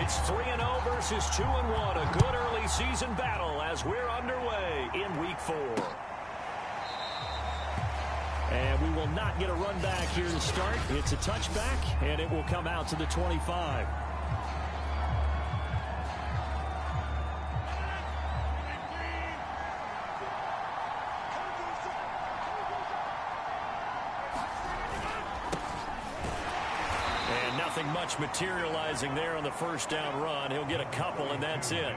It's 3-0 versus 2-1. A good early season battle as we're underway in Week 4. And we will not get a run back here to start. It's a touchback, and it will come out to the 25. And nothing much materializing there on the first down run. He'll get a couple, and that's it.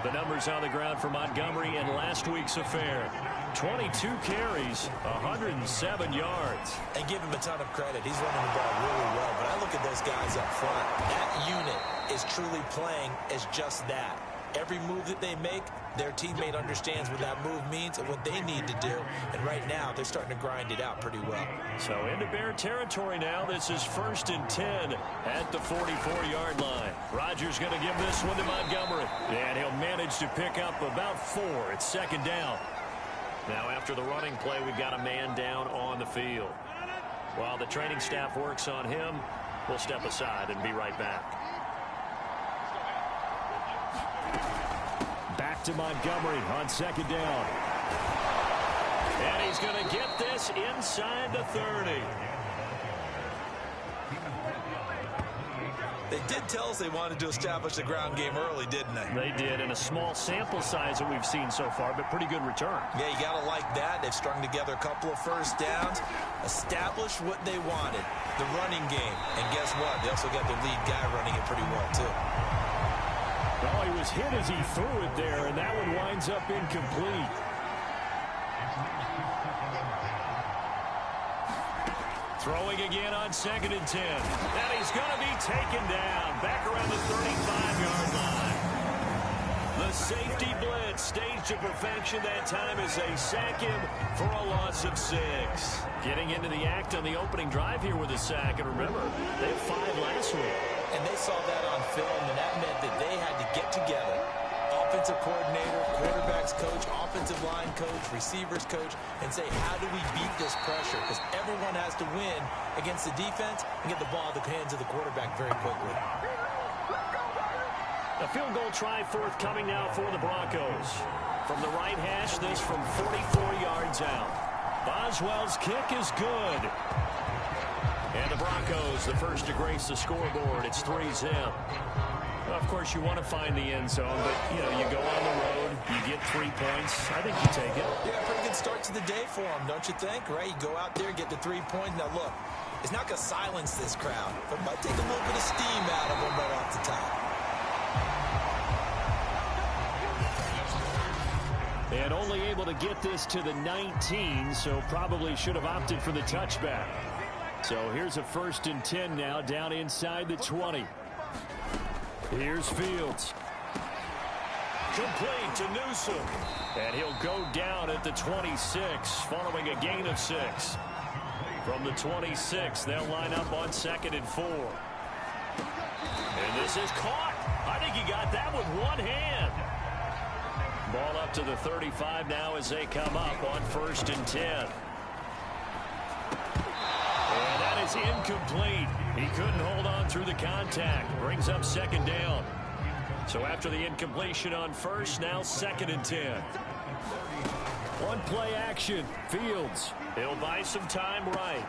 The numbers on the ground for Montgomery in last week's affair. 22 carries, 107 yards. And give him a ton of credit. He's running the ball really well. But I look at those guys up front. That unit is truly playing as just that. Every move that they make, their teammate understands what that move means and what they need to do. And right now, they're starting to grind it out pretty well. So into Bear territory now. This is 1st and 10 at the 44-yard line. Rodgers going to give this one to Montgomery. And he'll manage to pick up about 4. It's 2nd down. Now after the running play, we've got a man down on the field. While the training staff works on him, we'll step aside and be right back. Back to Montgomery on 2nd down. And he's going to get this inside the 30. They did tell us they wanted to establish the ground game early, didn't they? They did, in a small sample size that we've seen so far, but pretty good return. Yeah, you got to like that. They've strung together a couple of first downs, established what they wanted, the running game. And guess what? They also got their lead guy running it pretty well, too. Well, he was hit as he threw it there, and that one winds up incomplete. Throwing again on 2nd and 10. And he's going to be taken down back around the 35-yard line. The safety blitz staged to perfection that time as they sack him for a loss of 6. Getting into the act on the opening drive here with a sack. And remember, they had 5 last week. And they saw that on film, and that meant that they had to get together. Offensive coordinator, quarterback's coach, offensive line coach, receivers coach, and say, how do we beat this pressure? Because everyone has to win against the defense and get the ball in the hands of the quarterback very quickly. A field goal try forthcoming now for the Broncos. From the right hash, this from 44 yards out. Boswell's kick is good. And the Broncos, the first to grace the scoreboard. It's 3-0. Well, of course, you want to find the end zone, but, you know, you go on the road, you get 3 points. I think you take it. Yeah, pretty good start to the day for them, don't you think? Right? You go out there, get the 3 points. Now, look, it's not going to silence this crowd, but it might take a little bit of steam out of them right off the top. And only able to get this to the 19, so probably should have opted for the touchback. So here's a 1st and 10 now, down inside the 20. Here's Fields. Complete to Newsom. And he'll go down at the 26, following a gain of 6. From the 26, they'll line up on 2nd and 4. And this is caught. I think he got that with one hand. Ball up to the 35 now as they come up on 1st and 10. And that is incomplete. He couldn't hold on through the contact. Brings up 2nd down. So after the incompletion on 1st, now 2nd and 10. One play action. Fields. He'll buy some time right.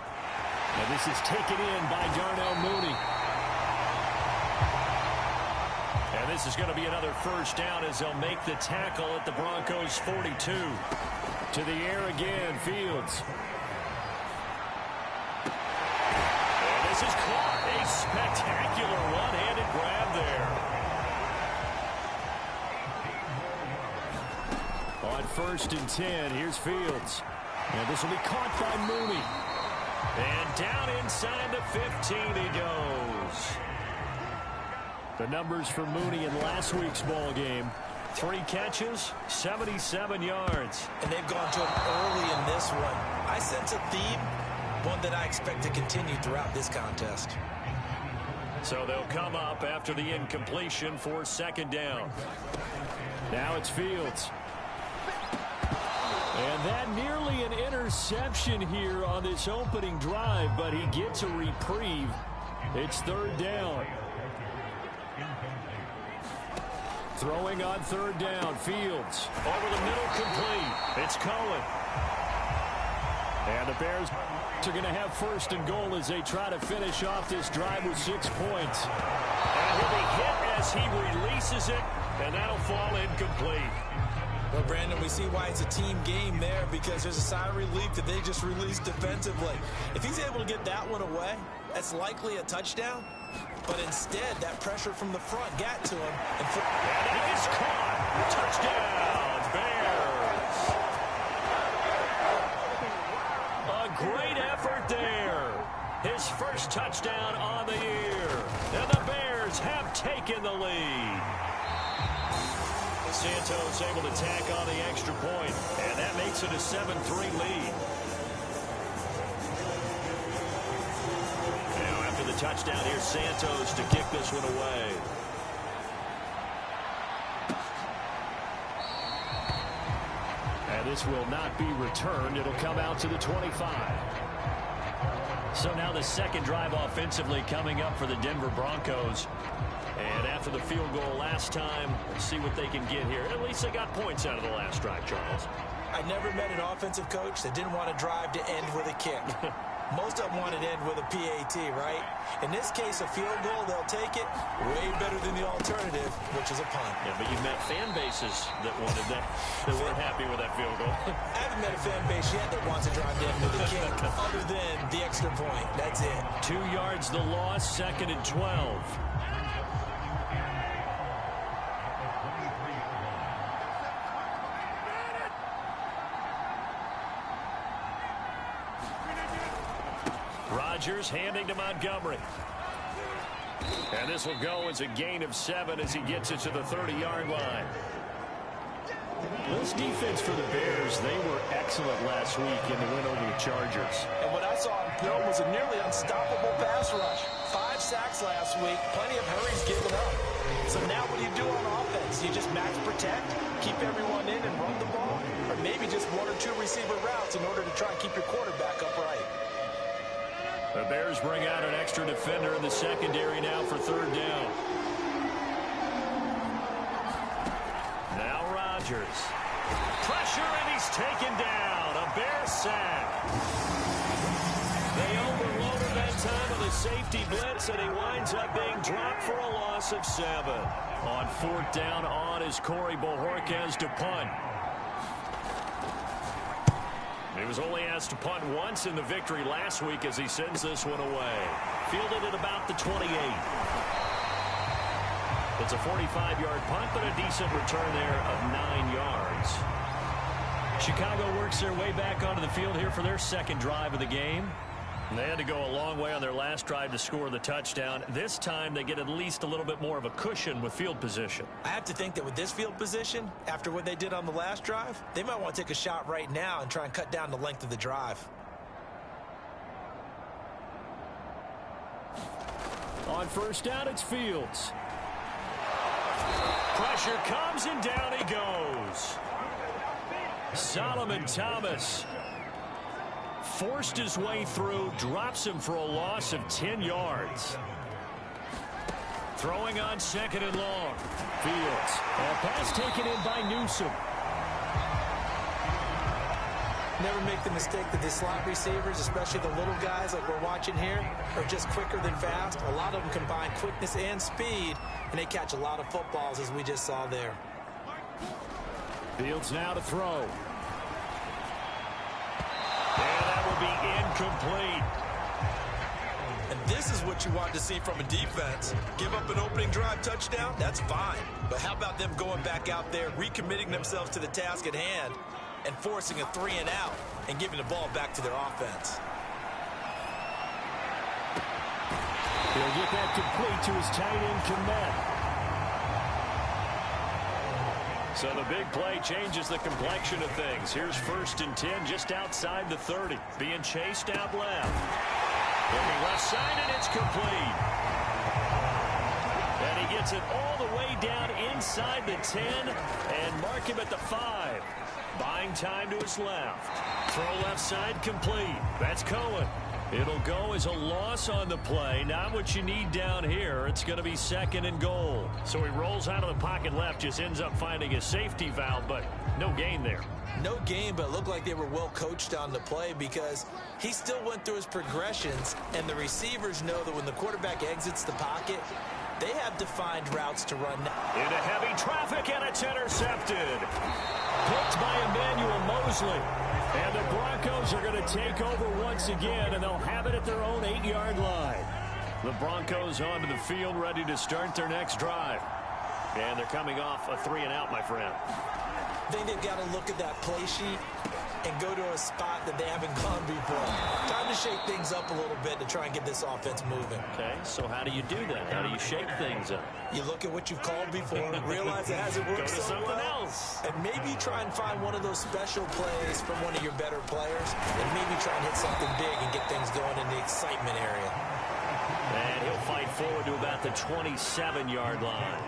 And this is taken in by Darnell Mooney. And this is going to be another 1st down as they'll make the tackle at the Broncos' 42. To the air again, Fields. And this is caught. A spectacular one-handed grab there. On 1st and 10, here's Fields. And this will be caught by Mooney. And down inside the 15 he goes. The numbers for Mooney in last week's ball game. 3 catches, 77 yards. And they've gone to him early in this one. I sense a theme, one that I expect to continue throughout this contest. So they'll come up after the incompletion for 2nd down. Now it's Fields. And that nearly an interception here on this opening drive, but he gets a reprieve. It's third down. Throwing on third down, Fields. Over the middle, complete. It's Cohen. And the Bears are going to have first and goal as they try to finish off this drive with 6 points. And he'll be hit as he releases it, and that'll fall incomplete. Well, Brandon, we see why it's a team game there, because there's a sigh of relief that they just released defensively. If he's able to get that one away, that's likely a touchdown. But instead, that pressure from the front got to him. And he's caught. Touchdown, Bears. A great effort there. His first touchdown on the year. And the Bears have taken the lead. Santos able to tack on the extra point, and that makes it a 7-3 lead. Now after the touchdown, here's Santos to kick this one away. And this will not be returned. It'll come out to the 25. So now the second drive offensively coming up for the Denver Broncos. And after the field goal last time, let's see what they can get here. At least they got points out of the last drive, Charles. I never met an offensive coach that didn't want to drive to end with a kick. Most of them want to end with a PAT, right? In this case, a field goal, they'll take it way better than the alternative, which is a punt. Yeah, but you've met fan bases that wanted that, that weren't happy with that field goal. I haven't met a fan base yet that wants to drive to end with a kick other than the extra point. That's it. 2 yards the loss, 2nd and 12. Rodgers handing to Montgomery. And this will go as a gain of 7 as he gets it to the 30-yard line. This defense for the Bears, they were excellent last week in the win over the Chargers. And what I saw on film was a nearly unstoppable pass rush. 5 sacks last week, plenty of hurries given up. So now what do you do on offense? You just max protect, keep everyone in and run the ball, or maybe just 1 or 2 receiver routes in order to try and keep your quarterback upright. The Bears bring out an extra defender in the secondary now for third down. Now Rodgers. Pressure, and he's taken down. A Bear sack. They overloaded that time of the safety blitz, and he winds up being dropped for a loss of 7. On fourth down on is Corey Bojorquez to punt. He was only asked to punt once in the victory last week as he sends this one away. Fielded at about the 28. It's a 45-yard punt, but a decent return there of 9 yards. Chicago works their way back onto the field here for their second drive of the game. And they had to go a long way on their last drive to score the touchdown. This time they get at least a little bit more of a cushion with field position. I have to think that with this field position, after what they did on the last drive, they might want to take a shot right now and try and cut down the length of the drive. On first down, it's Fields. Pressure comes, and down he goes. Solomon Thomas forced his way through, drops him for a loss of 10 yards. Throwing on 2nd and long. Fields. A pass taken in by Newsome. Never make the mistake that the slot receivers, especially the little guys like we're watching here, are just quicker than fast. A lot of them combine quickness and speed, and they catch a lot of footballs, as we just saw there. Fields now to throw. And that will be incomplete. And this is what you want to see from a defense. Give up an opening drive touchdown, that's fine. But how about them going back out there, recommitting themselves to the task at hand, and forcing a 3 and out and giving the ball back to their offense? He'll get that complete to his tight end, Kmet. So the big play changes the complexion of things. Here's 1st and 10 just outside the 30. Being chased out left. Looking left side, and it's complete. And he gets it all the way down inside the 10 and mark him at the 5. Buying time to his left. Throw left side complete. That's Cohen. It'll go as a loss on the play. Not what you need down here. It's going to be 2nd and goal. So he rolls out of the pocket left, just ends up finding a safety valve, but no gain there. No gain, but it looked like they were well coached on the play because he still went through his progressions, and the receivers know that when the quarterback exits the pocket, they have defined routes to run. Into heavy traffic, and it's intercepted. Picked by Emmanuel Mosley. And the Broncos are going to take over once again, and they'll have it at their own 8-yard line. The Broncos onto the field, ready to start their next drive. And they're coming off a 3-and-out, my friend. I think they've got to look at that play sheet and go to a spot that they haven't gone before. Time to shake things up a little bit to try and get this offense moving. Okay, so how do you do that? How do you shake things up? You look at what you've called before, realize it hasn't worked Go to so something well, else. and maybe try and find one of those special plays from one of your better players, and maybe try and hit something big and get things going in the excitement area. And he'll fight forward to about the 27-yard line.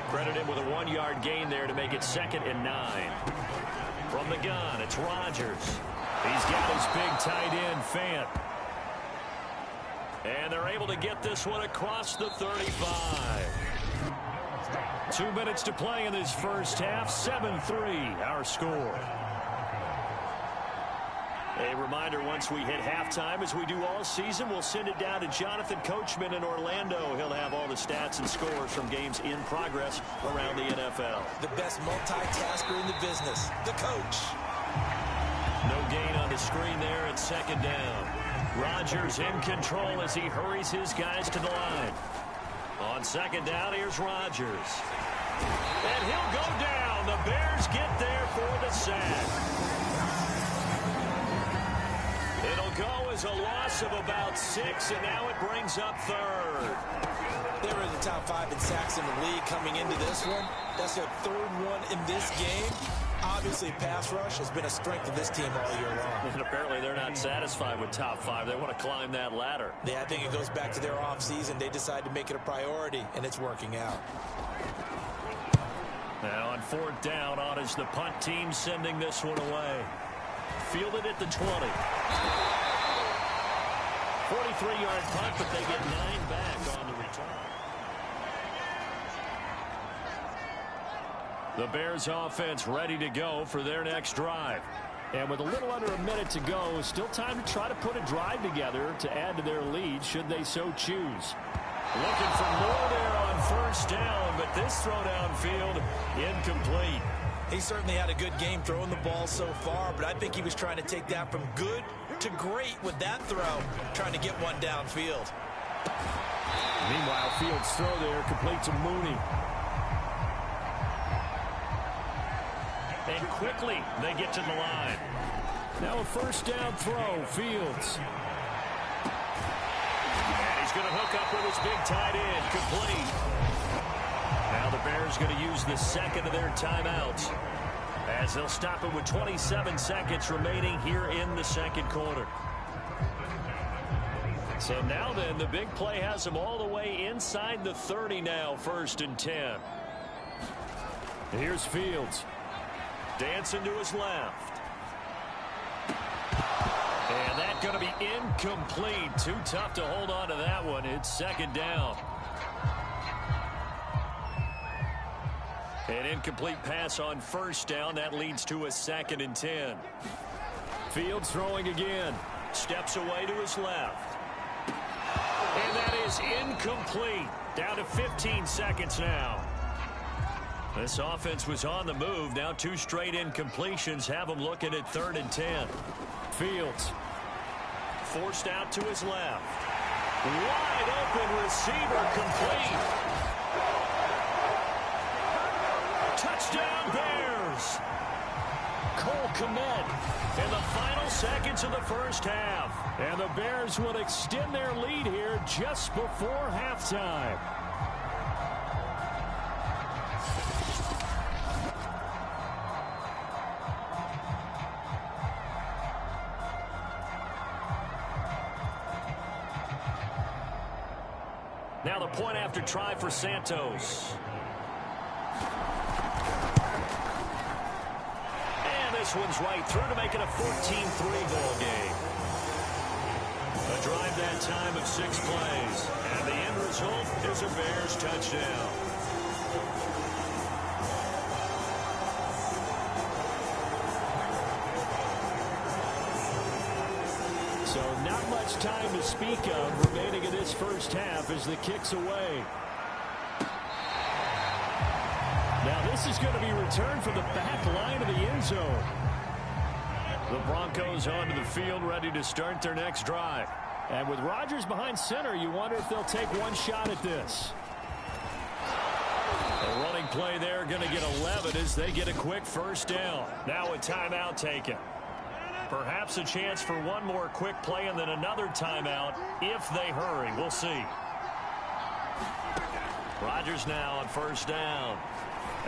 Credit him with a 1-yard gain there to make it 2nd and 9. From the gun, it's Rodgers. He's got his big tight end, Fant. And they're able to get this one across the 35. 2 minutes to play in this first half. 7-3, our score. A reminder, once we hit halftime, as we do all season, we'll send it down to Jonathan Coachman in Orlando. He'll have all the stats and scores from games in progress around the NFL. The best multitasker in the business, the coach. No gain on the screen there at 2nd down. Rodgers in control as he hurries his guys to the line. On 2nd down, here's Rodgers. And he'll go down. The Bears get there for the sack. It'll go as a loss of about 6, and now it brings up 3rd. They were in the top 5 in sacks in the league coming into this one. That's their 3rd one in this game. Obviously, pass rush has been a strength of this team all year long. And apparently they're not satisfied with top 5. They want to climb that ladder. Yeah, I think it goes back to their offseason. They decided to make it a priority, and it's working out. Now on 4th down, on is the punt team sending this one away. Fielded at the 20. 43-yard punt, but they get 9 back on the return. The Bears offense ready to go for their next drive. And with a little under a minute to go, still time to try to put a drive together to add to their lead should they so choose. Looking for more there on 1st down, but this throw downfield incomplete. He certainly had a good game throwing the ball so far, but I think he was trying to take that from good to great with that throw, trying to get one downfield. Meanwhile, Fields' throw there complete to Mooney. And quickly, they get to the line. Now a 1st down throw, Fields. And he's going to hook up with his big tight end, complete. Now the Bears going to use the 2nd of their timeouts as they'll stop it with 27 seconds remaining here in the 2nd quarter. So now then, the big play has them all the way inside the 30 now, 1st and 10. Here's Fields. Dancing to his left. And that's going to be incomplete. Too tough to hold on to that one. It's 2nd down. An incomplete pass on 1st down. That leads to a 2nd and 10. Fields throwing again. Steps away to his left. And that is incomplete. Down to 15 seconds now. This offense was on the move. Now 2 straight incompletions have them looking at 3rd and 10. Fields forced out to his left. Wide open receiver, complete. Touchdown Bears. Cole Kmet in the final seconds of the 1st half. And the Bears will extend their lead here just before halftime. Now the point after try for Santos. And this one's right through to make it a 14-3 ball game. A drive that time of 6 plays. And the end result is a Bears touchdown. So not much time to speak of remaining in this first half as the kick's away. Now this is going to be returned from the back line of the end zone. The Broncos onto the field ready to start their next drive. And with Rodgers behind center, you wonder if they'll take one shot at this. A running play there going to get 11 as they get a quick first down. Now a timeout taken. Perhaps a chance for one more quick play and then another timeout if they hurry. We'll see. Rodgers now on first down.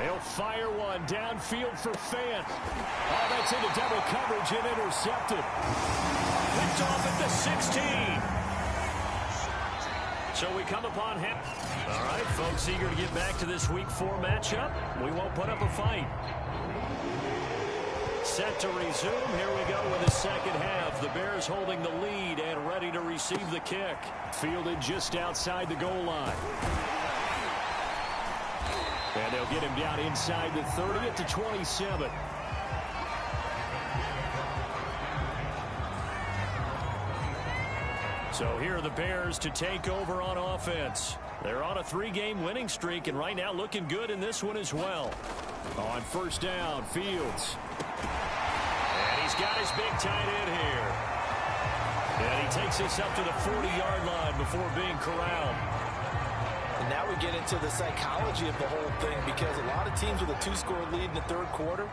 He'll fire one downfield for Fant. Oh, that's into double coverage and intercepted. Picked off at the 16. So we come upon him. All right, folks, eager to get back to this Week 4 matchup. We won't put up a fight. Set to resume. Here we go with the second half. The Bears holding the lead and ready to receive the kick. Fielded just outside the goal line. And they'll get him down inside the 30 at the 27. So here are the Bears to take over on offense. They're on a 3-game winning streak, and right now looking good in this one as well. On first down, Fields. And he's got his big tight end here. And he takes us up to the 40-yard line before being corralled. And now we get into the psychology of the whole thing, because a lot of teams with a 2-score lead in the third quarter,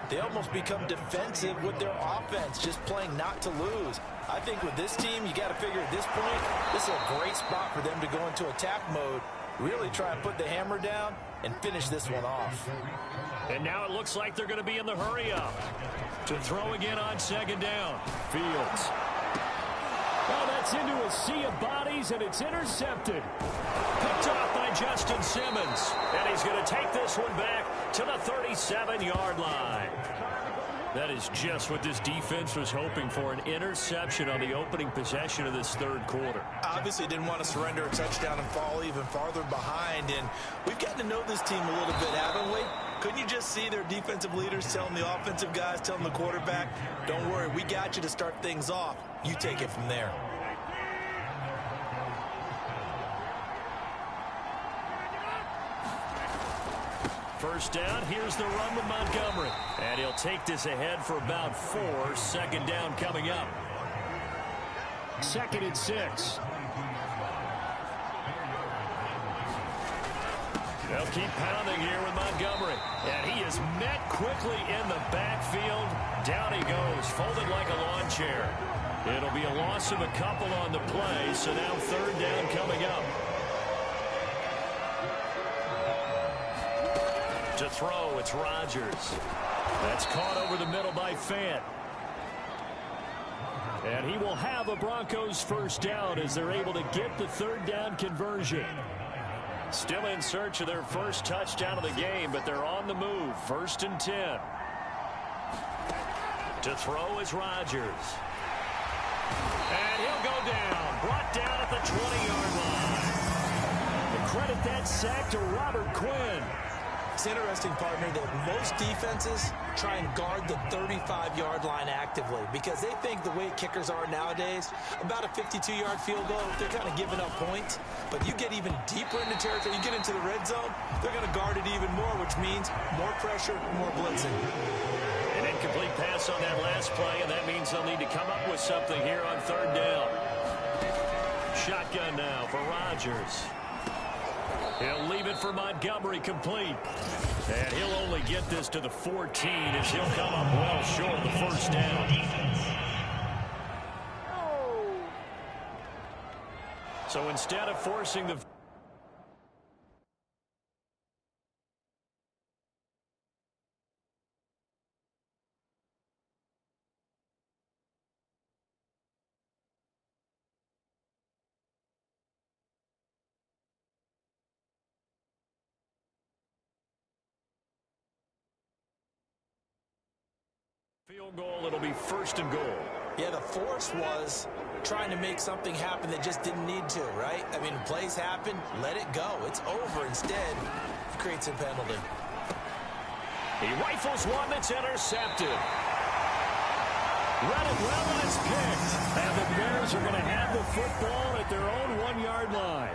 they almost become defensive with their offense, just playing not to lose. I think with this team, you got to figure at this point, this is a great spot for them to go into attack mode, really try and put the hammer down and finish this one off. And now it looks like they're going to be in the hurry-up. To throw again on second down. Fields. Oh, that's into a sea of bodies, and it's intercepted. Picked off by Justin Simmons. And he's going to take this one back to the 37-yard line. That is just what this defense was hoping for, an interception on the opening possession of this third quarter. Obviously didn't want to surrender a touchdown and fall even farther behind. And we've gotten to know this team a little bit, haven't we? Couldn't you just see their defensive leaders telling the offensive guys, telling the quarterback, don't worry, we got you to start things off. You take it from there. First down, here's the run with Montgomery. And he'll take this ahead for about 4. Second down coming up. 2nd and 6. They'll keep pounding here with Montgomery. And he is met quickly in the backfield. Down he goes, folded like a lawn chair. It'll be a loss of a couple on the play, so now third down coming up. To throw, it's Rodgers. That's caught over the middle by Fant. And he will have a Broncos first down as they're able to get the third down conversion. Still in search of their first touchdown of the game, but they're on the move. 1st and 10. To throw is Rodgers. And he'll go down. Brought down at the 20-yard line. And credit that sack to Robert Quinn. It's interesting, partner, that most defenses try and guard the 35-yard line actively because they think the way kickers are nowadays, about a 52-yard field goal, they're kind of giving up points. But you get even deeper into territory, you get into the red zone, they're going to guard it even more, which means more pressure, more blitzing. An incomplete pass on that last play, and that means they'll need to come up with something here on third down. Shotgun now for Rodgers. He'll leave it for Montgomery complete. And he'll only get this to the 14 as he'll come up well short of the first down. So instead of forcing the Field goal, it'll be 1st and goal. Yeah, the force was trying to make something happen that just didn't need to, right? I mean, plays happen, let it go. It's over. Instead, it creates a penalty. He rifles one that's intercepted. Read it well, and it's picked. And the Bears are going to have the football at their own 1-yard line.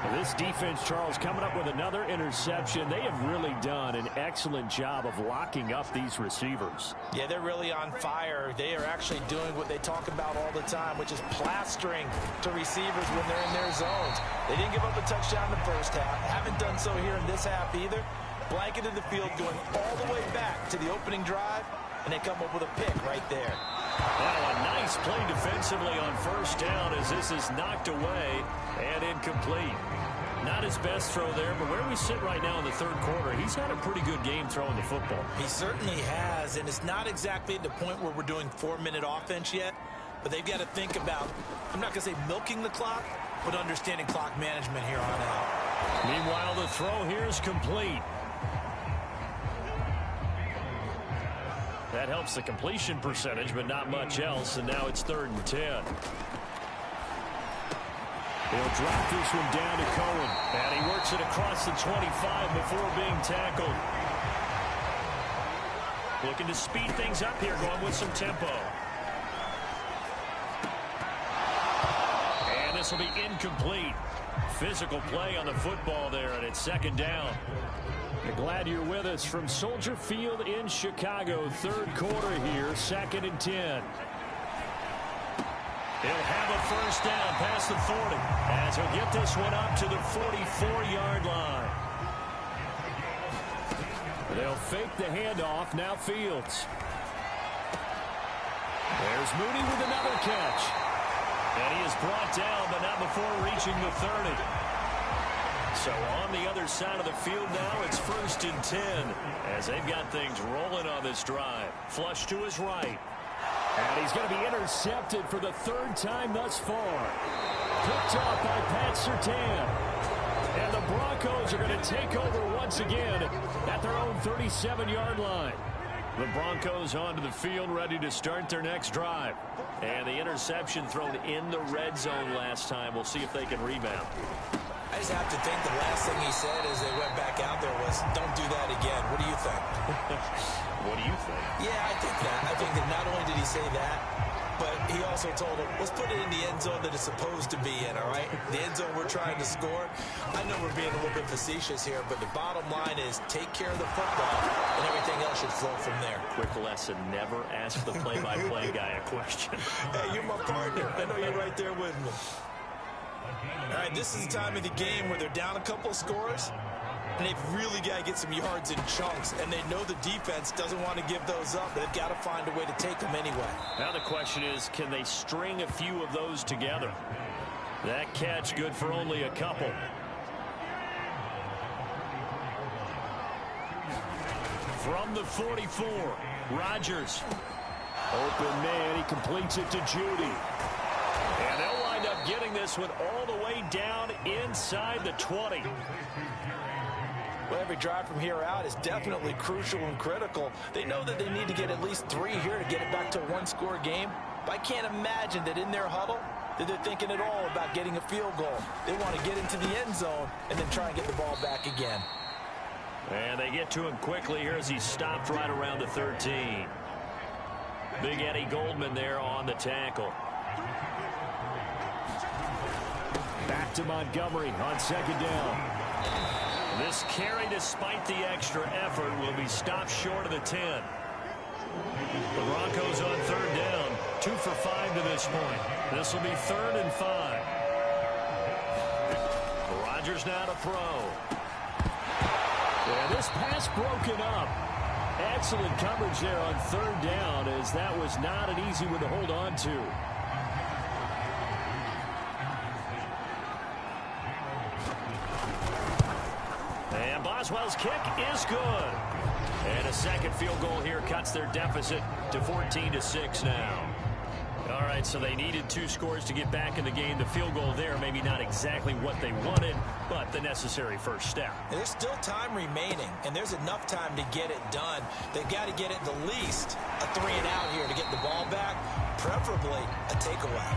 And this defense, Charles, coming up with another interception. They have really done an excellent job of locking up these receivers. Yeah, they're really on fire. They are actually doing what they talk about all the time, which is plastering to receivers when they're in their zones. They didn't give up a touchdown in the first half. Haven't done so here in this half either. Blanketed the field going all the way back to the opening drive, and they come up with a pick right there. Now a nice play defensively on 1st down as this is knocked away and incomplete. Not his best throw there, but where we sit right now in the 3rd quarter, he's had a pretty good game throwing the football. He certainly has, and it's not exactly at the point where we're doing 4-minute offense yet, but they've got to think about, I'm not going to say milking the clock, but understanding clock management here on out. Meanwhile, the throw here is complete. That helps the completion percentage, but not much else, and now it's 3rd and 10. He'll drop this one down to Cohen, and he works it across the 25 before being tackled. Looking to speed things up here, going with some tempo. And this will be incomplete. Physical play on the football there, and it's 2nd down. You're glad you're with us from Soldier Field in Chicago. 3rd quarter here, 2nd and 10. He'll have a 1st down past the 40 as he'll get this one up to the 44-yard line. They'll fake the handoff. Now Fields. There's Mooney with another catch. And he is brought down, but not before reaching the 30. So on the other side of the field now, it's 1st and 10 as they've got things rolling on this drive. Flush to his right. And he's going to be intercepted for the 3rd time thus far. Picked off by Pat Surtain. And the Broncos are going to take over once again at their own 37-yard line. The Broncos onto the field, ready to start their next drive. And the interception thrown in the red zone last time. We'll see if they can rebound. I just have to think the last thing he said as they went back out there was, don't do that again. What do you think? What do you think? Yeah, I think that. I think that not only did he say that, but he also told him, let's put it in the end zone that it's supposed to be in, all right? The end zone we're trying to score. I know we're being a little bit facetious here, but the bottom line is take care of the football, and everything else should flow from there. Quick lesson, never ask the play-by-play guy a question. Hey, you're my partner. I know you're right there with me. All right, this is the time of the game where they're down a couple of scores, and they've really got to get some yards in chunks, and they know the defense doesn't want to give those up, but they've got to find a way to take them anyway. Now the question is, can they string a few of those together? That catch good for only a couple. From the 44, Rodgers. Open man, he completes it to Judy. And they'll wind up getting this one all the way down inside the 20. Well, every drive from here out is definitely crucial and critical. They know that they need to get at least 3 here to get it back to a 1-score game. But I can't imagine that in their huddle that they're thinking at all about getting a field goal. They want to get into the end zone and then try and get the ball back again. And they get to him quickly here as he stopped right around the 13. Big Eddie Goldman there on the tackle. Back to Montgomery on 2nd down. This carry, despite the extra effort, will be stopped short of the 10. The Broncos on 3rd down. 2 for 5 to this point. This will be 3rd and 5. Rodgers now to throw. And this pass broken up. Excellent coverage there on 3rd down, as that was not an easy one to hold on to. And Boswell's kick is good. And a second field goal here cuts their deficit to 14-6 now. All right, so they needed 2 scores to get back in the game. The field goal there, maybe not exactly what they wanted, but the necessary first step. There's still time remaining, and there's enough time to get it done. They've got to get it the least a 3-and-out here to get the ball back, preferably a takeaway.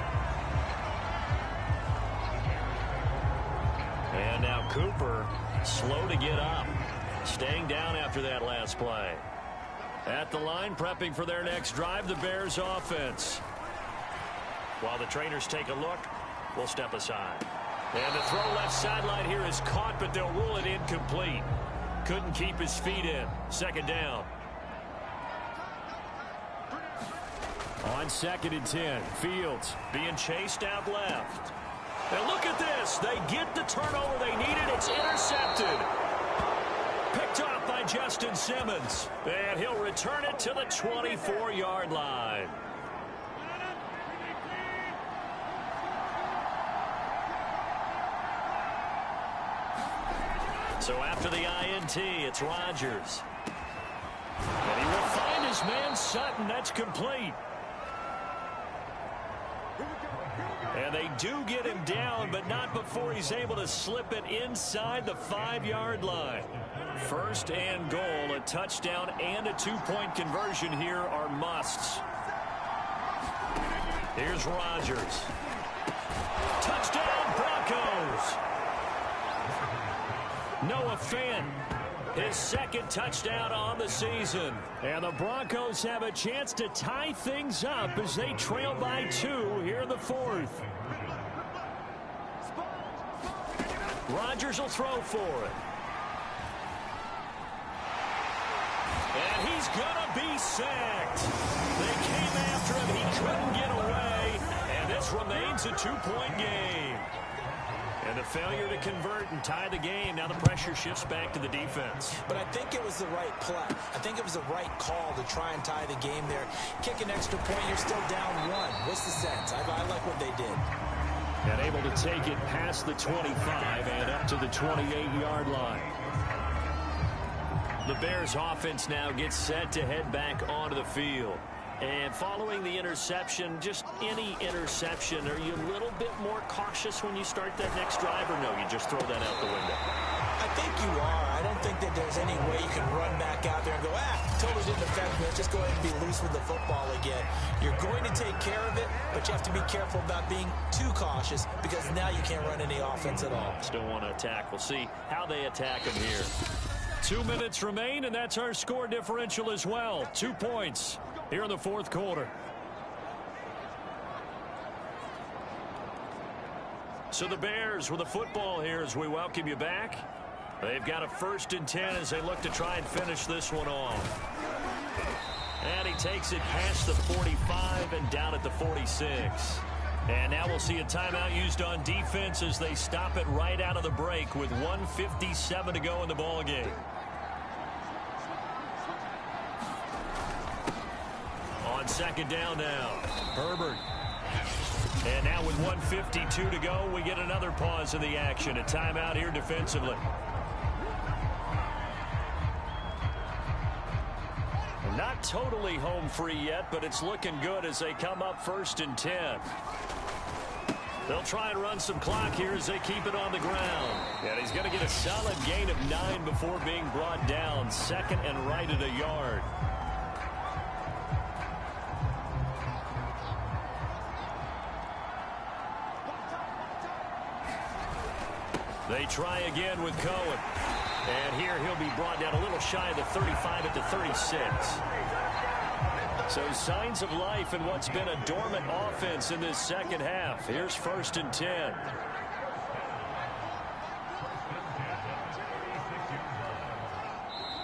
And now Cooper, slow to get up, staying down after that last play. At the line, prepping for their next drive, the Bears offense. While the trainers take a look, we'll step aside. And the throw left sideline here is caught, but they'll rule it incomplete. Couldn't keep his feet in. Second down. On 2nd and 10, Fields being chased out left. And look at this. They get the turnover they needed. It's intercepted. Picked off by Justin Simmons. And he'll return it to the 24-yard line. So after the INT, it's Rodgers. And he will find his man Sutton. That's complete. And they do get him down, but not before he's able to slip it inside the 5-yard line. 1st and goal, a touchdown and a 2-point conversion here are musts. Here's Rodgers. Touchdown, Broncos! Noah Fant, his 2nd touchdown on the season. And the Broncos have a chance to tie things up as they trail by 2 here in the 4th. Rodgers will throw for it. And he's going to be sacked. They came after him. He couldn't get away. And this remains a 2-point game. And the failure to convert and tie the game. Now the pressure shifts back to the defense. But I think it was the right play. I think it was the right call to try and tie the game there. Kick an extra point, you're still down 1. What's the sense? I like what they did. And able to take it past the 25 and up to the 28-yard line. The Bears offense now gets set to head back onto the field. And following the interception, just any interception, are you a little bit more cautious when you start that next drive, or no, you just throw that out the window? I think you are. I don't think that there's any way you can run back out there and go, totally didn't affect me. Let's just go ahead and be loose with the football again. You're going to take care of it, but you have to be careful about being too cautious because now you can't run any offense at all. Still want to attack. We'll see how they attack him here. 2 minutes remain, and that's our score differential as well. 2 points here in the 4th quarter. So the Bears with the football here as we welcome you back. They've got a 1st and 10 as they look to try and finish this one off. And he takes it past the 45 and down at the 46. And now we'll see a timeout used on defense as they stop it right out of the break with 1:57 to go in the ball game. On 2nd down now, Herbert. And now with 1:52 to go, we get another pause in the action. A timeout here defensively. Not totally home free yet, but it's looking good as they come up 1st and 10. They'll try and run some clock here as they keep it on the ground. And he's going to get a solid gain of 9 before being brought down. 2nd and right at a yard. They try again with Cohen. And here he'll be brought down a little shy of the 35 at the 36. So signs of life in what's been a dormant offense in this second half. Here's 1st and 10.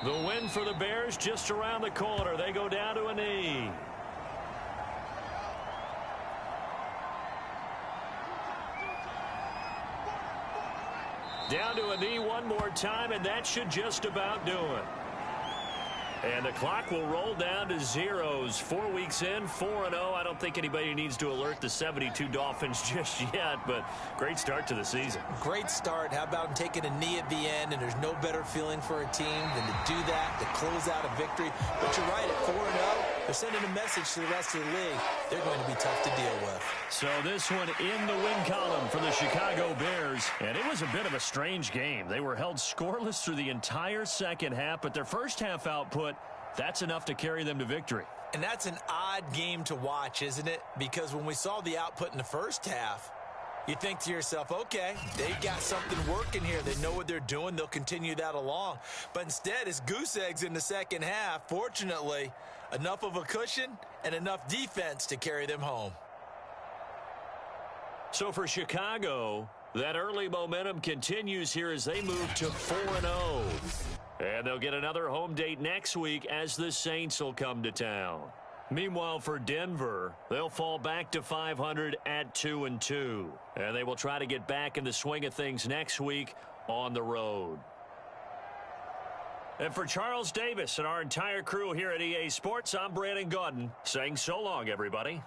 The win for the Bears just around the corner. They go down to a knee. Down to a knee one more time, and that should just about do it. And the clock will roll down to zeros. 4 weeks in, 4-0. I don't think anybody needs to alert the 72 Dolphins just yet, but great start to the season. Great start. How about taking a knee at the end, and there's no better feeling for a team than to do that, to close out a victory. But you're right, at 4-0, They're sending a message to the rest of the league. They're going to be tough to deal with. So this one in the win column for the Chicago Bears. And it was a bit of a strange game. They were held scoreless through the entire second half, but their first half output, that's enough to carry them to victory. And that's an odd game to watch, isn't it? Because when we saw the output in the first half, you think to yourself, okay, they've got something working here. They know what they're doing. They'll continue that along. But instead, it's goose eggs in the second half. Fortunately, enough of a cushion and enough defense to carry them home. So for Chicago, that early momentum continues here as they move to 4-0. And they'll get another home date next week as the Saints will come to town. Meanwhile, for Denver, they'll fall back to 500 at 2-2. And they will try to get back in the swing of things next week on the road. And for Charles Davis and our entire crew here at EA Sports, I'm Brandon Gaudin saying so long, everybody.